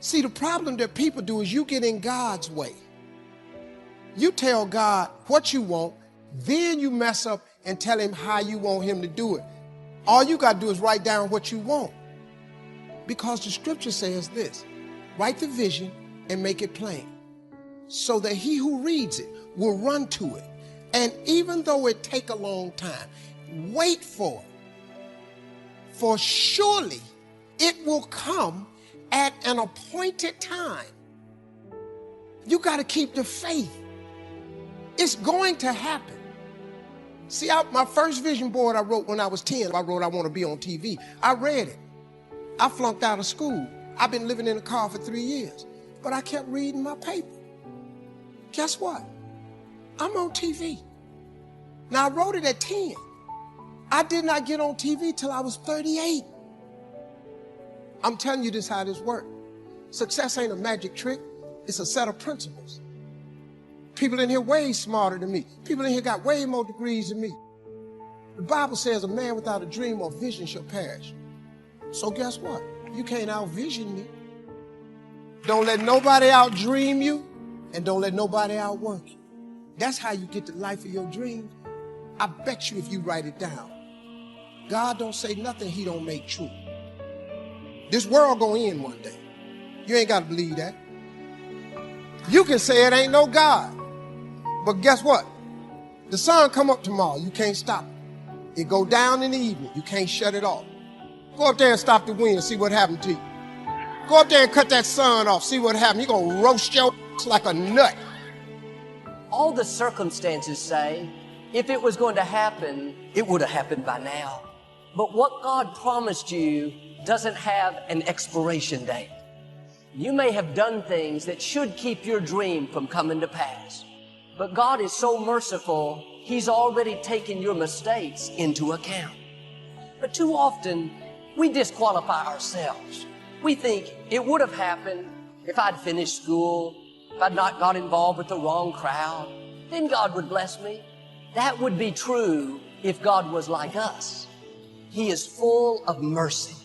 See, the problem that people do is you get in God's way. You tell God what you want, then you mess up and tell him how you want him to do it. All you got to do is write down what you want. Because the scripture says this, write the vision and make it plain, so that he who reads it will run to it. And even though it take a long time, wait for it. For surely it will come at an appointed time. You got to keep the faith. It's going to happen. See, my first vision board I wrote when I was 10, I wrote, I want to be on TV. I read it. I flunked out of school. I've been living in a car for 3 years, but I kept reading my paper. Guess what? I'm on TV. Now, I wrote it at 10. I did not get on TV till I was 38. I'm telling you this how this works. Success ain't a magic trick. It's a set of principles. People in here way smarter than me. People in here got way more degrees than me. The Bible says a man without a dream or vision shall perish. So guess what? You can't out-vision me. Don't let nobody out-dream you, and don't let nobody outwork you. That's how you get the life of your dreams. I bet you if you write it down. God don't say nothing he don't make true. This world gonna end one day. You ain't gotta believe that. You can say it ain't no God. But guess what? The sun come up tomorrow, you can't stop it. It go down in the evening, you can't shut it off. Go up there and stop the wind, see what happened to you. Go up there and cut that sun off, see what happened. You're gonna roast your like a nut. All the circumstances say, if it was going to happen, it would have happened by now. But what God promised you doesn't have an expiration date. You may have done things that should keep your dream from coming to pass. But God is so merciful, he's already taken your mistakes into account. But too often, we disqualify ourselves. We think it would have happened if I'd finished school, if I'd not got involved with the wrong crowd, then God would bless me. That would be true if God was like us. He is full of mercy.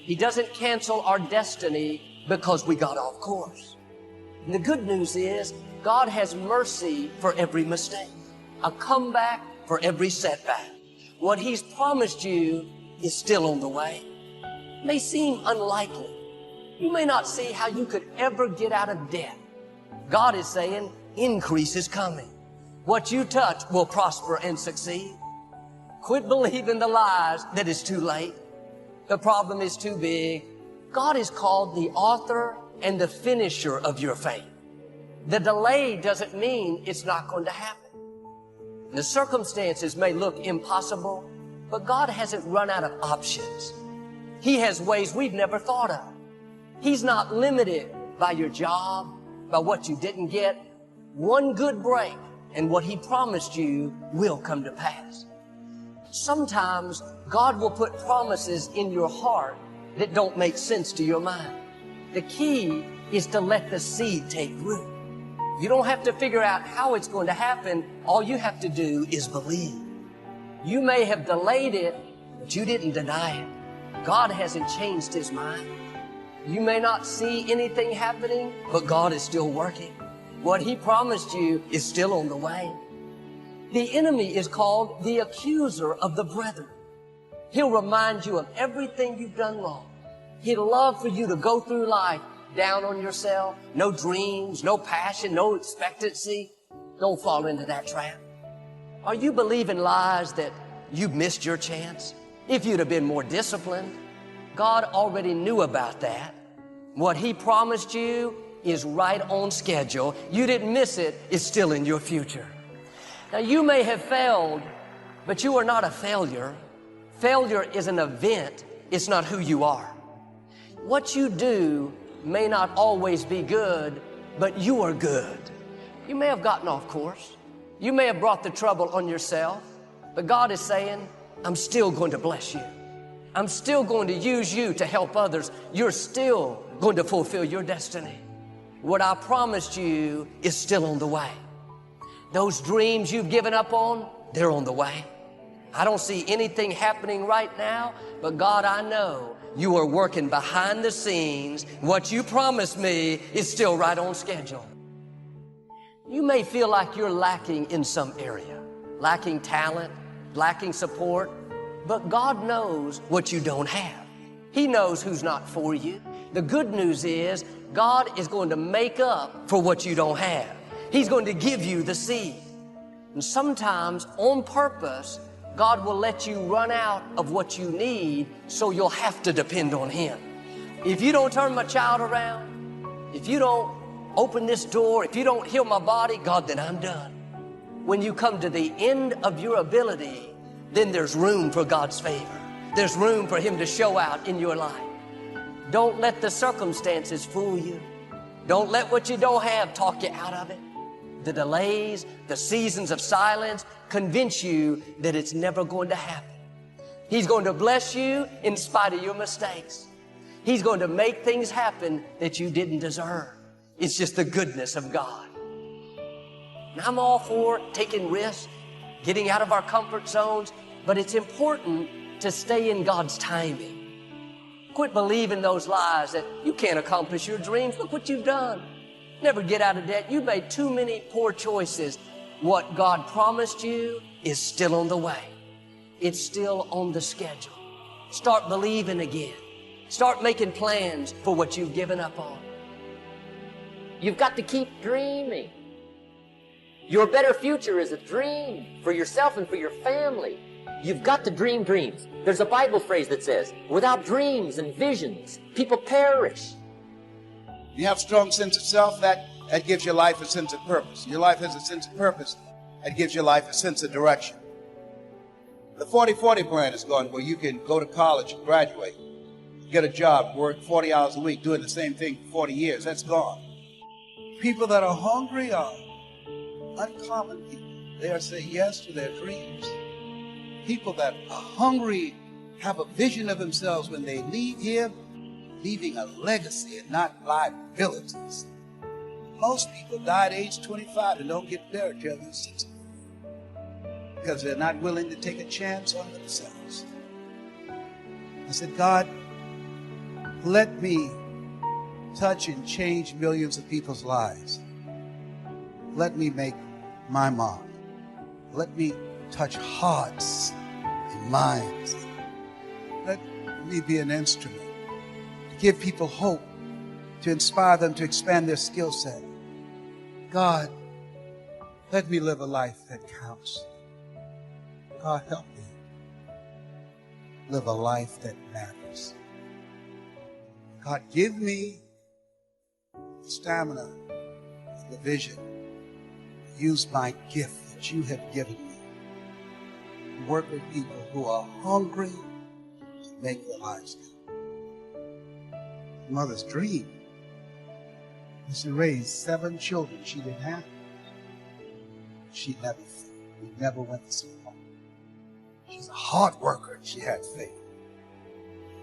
He doesn't cancel our destiny because we got off course. And the good news is God has mercy for every mistake, a comeback for every setback. What he's promised you is still on the way. It may seem unlikely. You may not see how you could ever get out of debt. God is saying increase is coming. What you touch will prosper and succeed. Quit believing the lies that it's too late. The problem is too big. God is called the author and the finisher of your faith. The delay doesn't mean it's not going to happen. The circumstances may look impossible, but God hasn't run out of options. He has ways we've never thought of. He's not limited by your job, by what you didn't get. One good break and what he promised you will come to pass. Sometimes God will put promises in your heart that don't make sense to your mind. The key is to let the seed take root. You don't have to figure out how it's going to happen. All you have to do is believe. You may have delayed it, but you didn't deny it. God hasn't changed his mind. You may not see anything happening, but God is still working. What he promised you is still on the way. The enemy is called the accuser of the brethren. He'll remind you of everything you've done wrong. He'd love for you to go through life down on yourself, no dreams, no passion, no expectancy. Don't fall into that trap. Are you believing lies that you missed your chance? If you'd have been more disciplined, God already knew about that. What he promised you is right on schedule. You didn't miss it. It's still in your future. Now, you may have failed, but you are not a failure. Failure is an event. It's not who you are. What you do may not always be good, but you are good. You may have gotten off course. You may have brought the trouble on yourself, but God is saying, I'm still going to bless you. I'm still going to use you to help others. You're still going to fulfill your destiny. What I promised you is still on the way. Those dreams you've given up on, they're on the way. I don't see anything happening right now, but God, I know you are working behind the scenes. What you promised me is still right on schedule. You may feel like you're lacking in some area, lacking talent, lacking support, but God knows what you don't have. He knows who's not for you. The good news is God is going to make up for what you don't have. He's going to give you the seed. And sometimes on purpose, God will let you run out of what you need, so you'll have to depend on Him. If you don't turn my child around, if you don't open this door, if you don't heal my body, God, then I'm done. When you come to the end of your ability, then there's room for God's favor. There's room for Him to show out in your life. Don't let the circumstances fool you. Don't let what you don't have talk you out of it. The delays, the seasons of silence convince you that it's never going to happen. He's going to bless you in spite of your mistakes. He's going to make things happen that you didn't deserve. It's just the goodness of God. And I'm all for taking risks, getting out of our comfort zones, but it's important to stay in God's timing. Quit believing those lies that you can't accomplish your dreams. Look what you've done. Never get out of debt. You made too many poor choices. What God promised you is still on the way. It's still on the schedule. Start believing again. Start making plans for what you've given up on. You've got to keep dreaming. Your better future is a dream for yourself and for your family. You've got to dream dreams. There's a Bible phrase that says, without dreams and visions, people perish. You have a strong sense of self, that gives your life a sense of purpose. Your life has a sense of purpose, that gives your life a sense of direction. The 40-40 plan is gone, where you can go to college, graduate, get a job, work 40 hours a week, doing the same thing for 40 years. That's gone. People that are hungry are uncommon people. They are saying yes to their dreams. People that are hungry have a vision of themselves when they leave here, leaving a legacy and not liabilities. Most people die at age 25 and don't get buried till they're 60 because they're not willing to take a chance on themselves. I said, God, let me touch and change millions of people's lives. Let me make my mark. Let me touch hearts and minds. Let me be an instrument to give people hope, to inspire them to expand their skill set. God, let me live a life that counts. God, help me live a life that matters. God, give me the stamina and the vision to use my gift that you have given me to work with people who are hungry to make their lives count. Mother's dream was to raise 7 children she didn't have. She never failed. We never went to school. She's a hard worker and she had faith.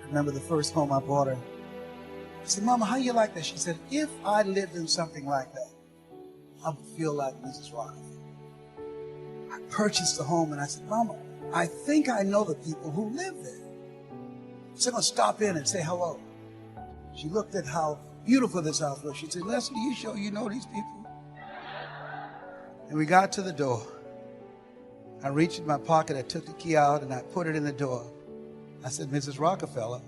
I remember the first home I bought her. I said, Mama, how you like that? She said, if I lived in something like that, I would feel like Mrs. Rockefeller. I purchased the home and I said, Mama, I think I know the people who live there. So I'm going to stop in and say hello. She looked at how beautiful this house was. She said, Leslie, you sure you know these people? And we got to the door. I reached in my pocket, I took the key out and I put it in the door. I said, Mrs. Rockefeller,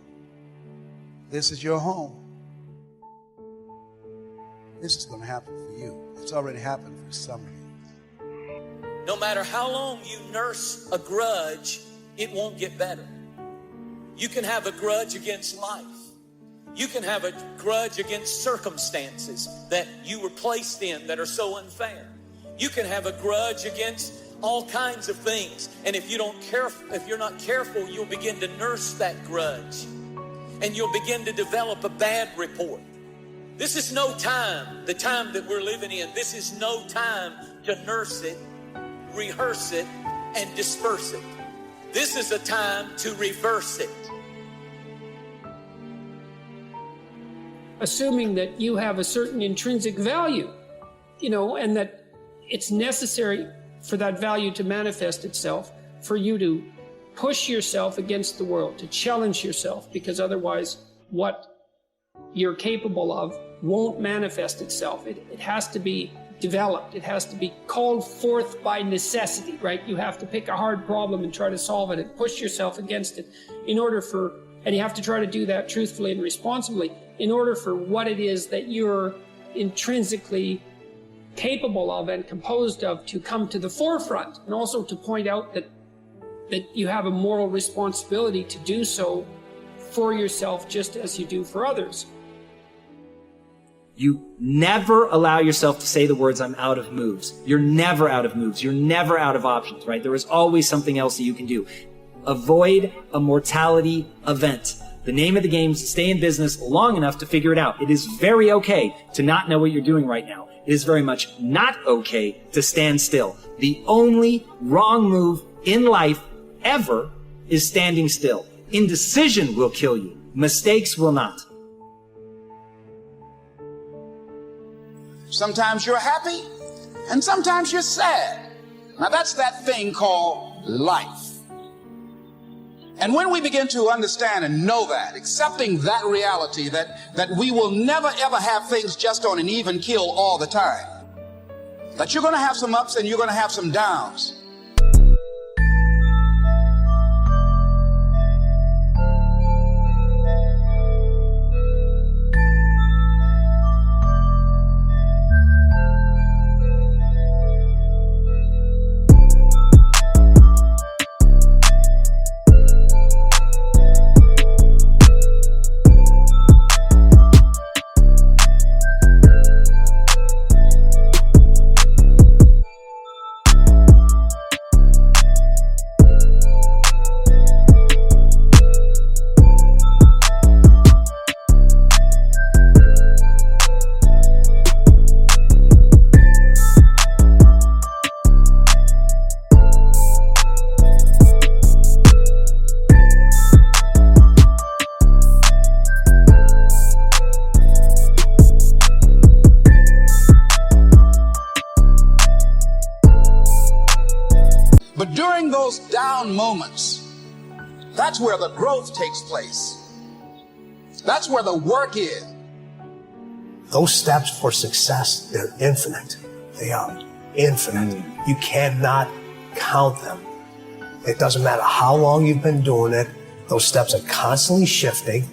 this is your home. This is going to happen for you. It's already happened for some of you. No matter how long you nurse a grudge, it won't get better. You can have a grudge against life. You can have a grudge against circumstances that you were placed in that are so unfair. You can have a grudge against all kinds of things. And if you're not careful, you'll begin to nurse that grudge. And you'll begin to develop a bad report. This is no time, the time that we're living in, this is no time to nurse it, rehearse it, and disperse it. This is a time to reverse it. Assuming that you have a certain intrinsic value, and that it's necessary for that value to manifest itself, for you to push yourself against the world, to challenge yourself, because otherwise what you're capable of won't manifest itself. It has to be developed. It has to be called forth by necessity, right? You have to pick a hard problem and try to solve it and push yourself against it and you have to try to do that truthfully and responsibly in order for what it is that you're intrinsically capable of and composed of to come to the forefront, and also to point out that you have a moral responsibility to do so for yourself just as you do for others. You never allow yourself to say the words, I'm out of moves. You're never out of moves. You're never out of options, right? There is always something else that you can do. Avoid a mortality event. The name of the game is to stay in business long enough to figure it out. It is very okay to not know what you're doing right now. It is very much not okay to stand still. The only wrong move in life ever is standing still. Indecision will kill you. Mistakes will not. Sometimes you're happy, and sometimes you're sad. Now that's that thing called life. And when we begin to understand and know that, accepting that reality that we will never ever have things just on an even keel all the time, that you're going to have some ups and you're going to have some downs. But during those down moments, that's where the growth takes place. That's where the work is. Those steps for success, they're infinite. They are infinite. You cannot count them. It doesn't matter how long you've been doing it. Those steps are constantly shifting.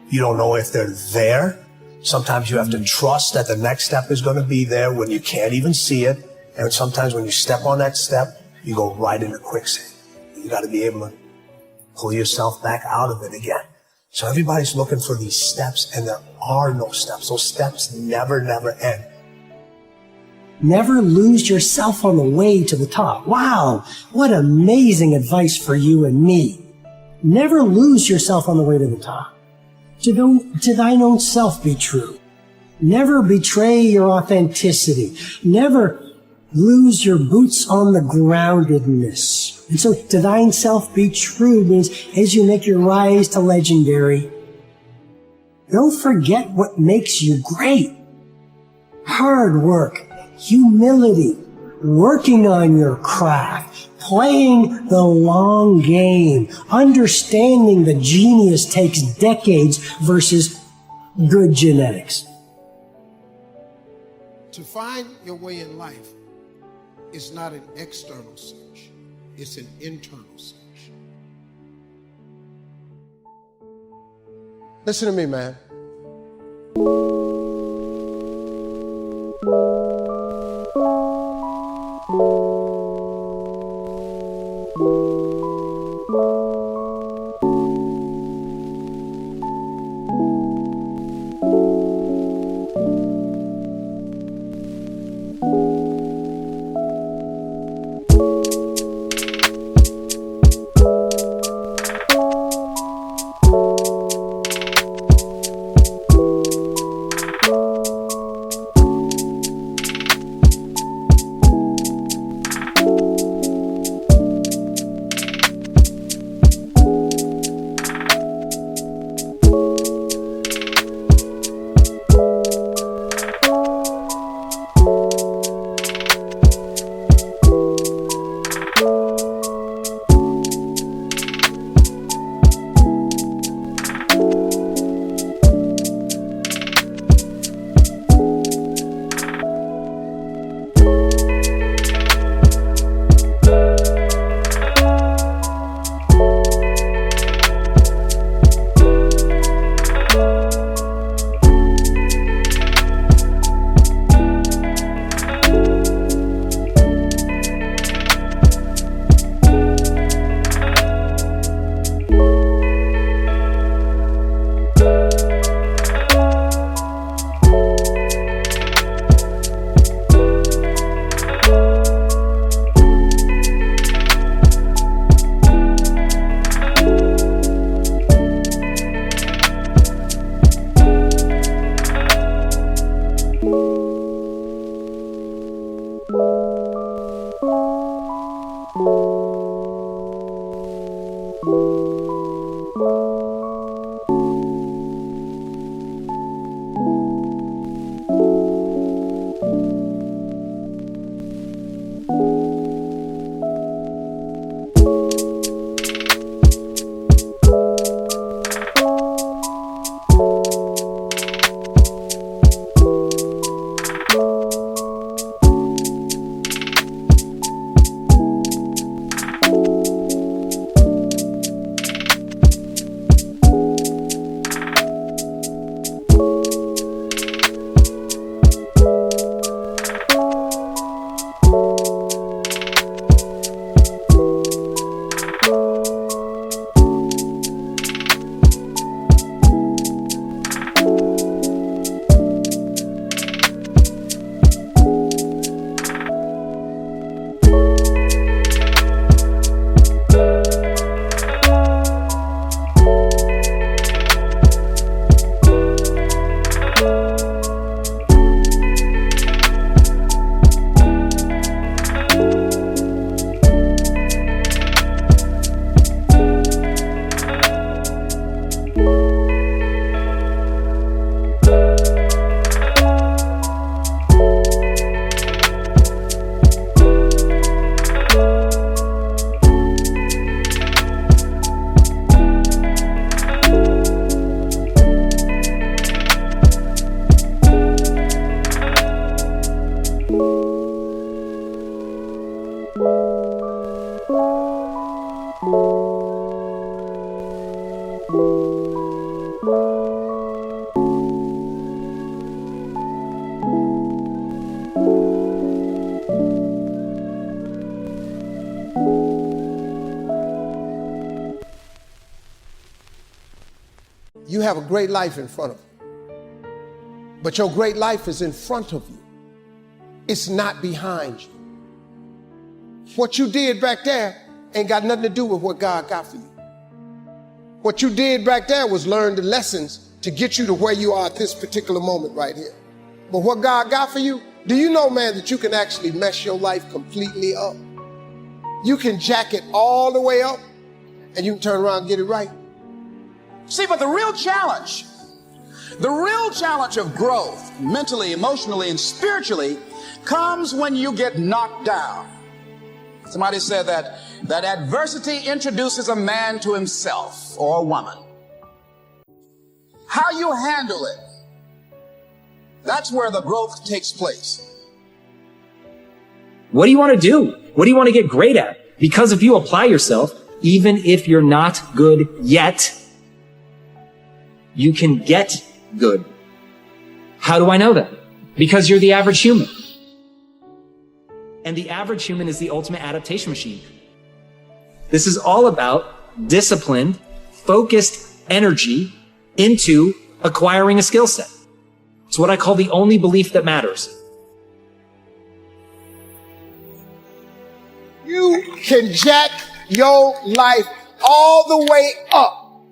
You don't know if they're there. Sometimes you have to trust that the next step is going to be there when you can't even see it. And sometimes when you step on that step, you go right into quicksand. You got to be able to pull yourself back out of it again. So everybody's looking for these steps, and there are no steps. Those steps never end. Never lose yourself on the way to the top. Wow, what amazing advice for you and me. Never lose yourself on the way to the top. To thine own self be true. Never betray your authenticity. Never lose your boots on the groundedness. And so to thine self be true means as you make your rise to legendary, don't forget what makes you great. Hard work, humility, working on your craft, playing the long game, understanding the genius takes decades versus good genetics. To find your way in life is not an external search, it's an internal search. Listen to me, man. have a great life in front of you. But your great life is in front of you. It's not behind you. What you did back there ain't got nothing to do with what God got for you. What you did back there was learn the lessons to get you to where you are at this particular moment right here. But what God got for you, do you know, man, that you can actually mess your life completely up? You can jack it all the way up and you can turn around and get it right. See, but the real challenge of growth, mentally, emotionally, and spiritually, comes when you get knocked down. Somebody said that adversity introduces a man to himself or a woman. How you handle it, that's where the growth takes place. What do you want to do? What do you want to get great at? Because if you apply yourself, even if you're not good yet, you can get good. How do I know that? Because you're the average human. And the average human is the ultimate adaptation machine. This is all about disciplined, focused energy into acquiring a skill set. It's what I call the only belief that matters. You can jack your life all the way up.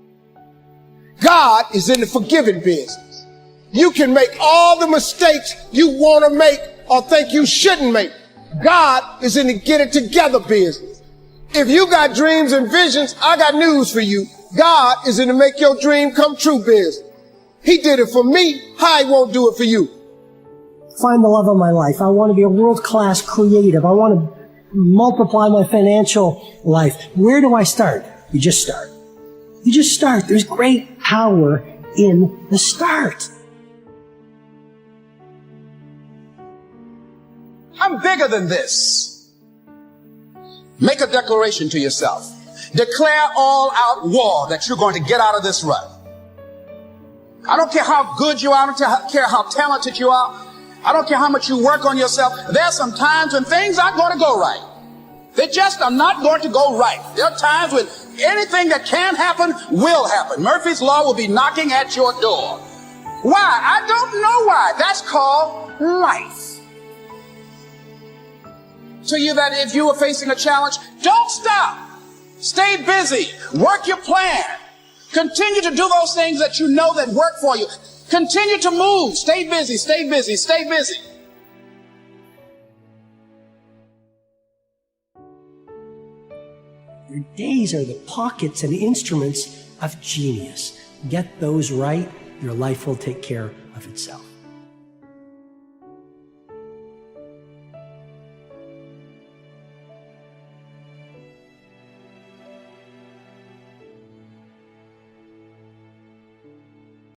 God is in the forgiving business. You can make all the mistakes you want to make or think you shouldn't make. God is in the get it together business. If you got dreams and visions, I got news for you. God is in the make your dream come true business. He did it for me. How he won't do it for you? Find the love of my life. I want to be a world-class creative. I want to multiply my financial life. Where do I start? You just start. You just start. There's great power in the start. I'm bigger than this. Make a declaration to yourself. Declare all out war that you're going to get out of this rut. I don't care how good you are. I don't care how talented you are. I don't care how much you work on yourself. There are some times when things aren't going to go right. They just are not going to go right. There are times when anything that can happen will happen. Murphy's Law will be knocking at your door. Why? I don't know why. That's called life. To you that if you are facing a challenge, don't stop. Stay busy. Work your plan. Continue to do those things that you know that work for you. Continue to move. Stay busy, stay busy, stay busy. Your days are the pockets and instruments of genius. Get those right, your life will take care of itself.